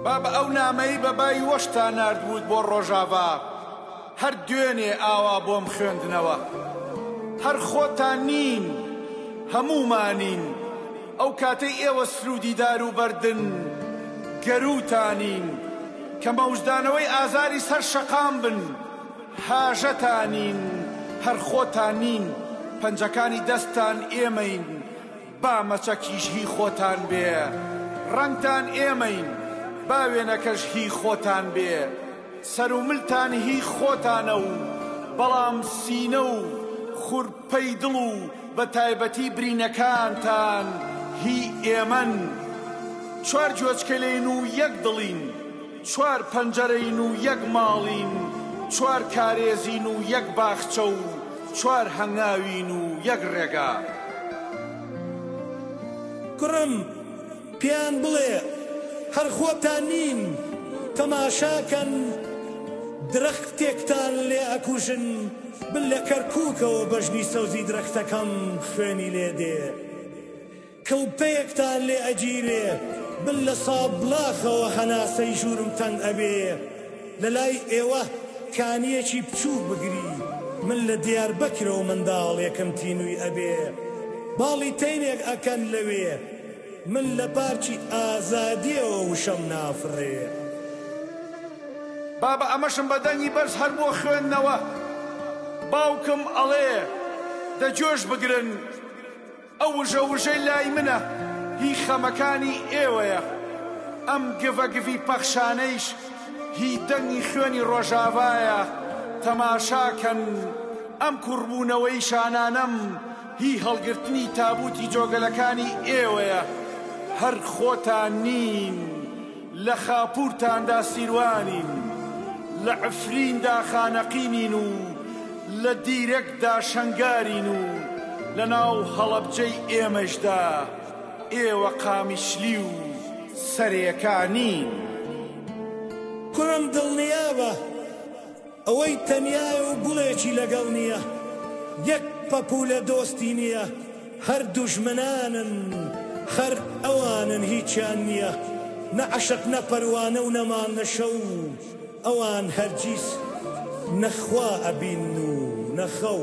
بابە ئەو نامەی بەبای وەشتا ناردبووت بۆ ڕۆژاوا هەر دوێنێ ئاوا بۆم خوێندنەوە هەر خۆتان نین هەمومانین ئەو کاتەی ئێوە سرودی دار و بەردن گەروتانین کە مەوجدانەوەی ئازاری سەر شەقام بن حاژەتانین هەر خۆتان نین پەنجەکانی دەستان ئێمەین با مەچەکیش هی خۆتان بێ ڕەنگتان ئێمەین با وێنەکەش هی خۆتان بێ سەر و ملتان هی خۆتانە و بەڵام سینە و خوڕپەی دڵ و بە تایبەتی برینەکانتان هی ئێمەن چوار جۆچکەلێن و یەک دڵین چوار پەنجەرەین و یەک ماڵین چوار کارێزین و یەک باخچە و چوار هەنگاوین و یەک ڕێگا کوڕم پیان بڵێ هەر خۆتان نین تەماشاکەن درەختێکتان لێ ئەکوژن بن لە کەرکووکەوە بەژنی سەوزی درەختەکەم خوێنی لێ دێ کەوپەیەکتان لێ ئەگیرێ بن لە سابڵاخەوە هەناسەی ژوورم تەنگ ئەبێ لە لای ئێوە کانیەکی بچوو بگری من لە دیاربەکرەوە منداڵێکم تینووی ئەبێ باڵی تەینێک ئەکەن لەوێ من لە پارچی ئازادیەوە وشەم نافڕێ بابە ئەمەشم بەدەنگی بەرز هەر بۆ خوێندنەوە باوکم ئەڵێ دەجۆش بگرن ئەو وژە وژەی لای منە هی خەمەکانی ئێوەیە ئەم گڤەگڤی پەخشانەیش هی دەنگی خوێنی ڕۆژاوایە تەماشاکەن ئەم کوڕبوونەوەی شانانەم هی هەڵگرتنی تابوتی جۆگەلەکانی ئێوەیە هەر خۆتان نین لە خاپوورتاندا سیروانین لە عفریندا خانەقینین و لە دیرەکدا شەنگارین و لە ناو هەڵەبجەی ئێمەشدا ئێوە قامیشلی و سەرێکانین کوڕم دڵنیابە ئەوەی تەنیایە و گوڵێکی لەگەڵ نییە یەک پەپوولە دۆستی نییە هەر دوژمنانن خەر ئەوانن هیچیان نییە نە عەشق نە پەروانە و نەمان نەشەو ئەوان هەرگیز نەخوا ئەبین و نەخەو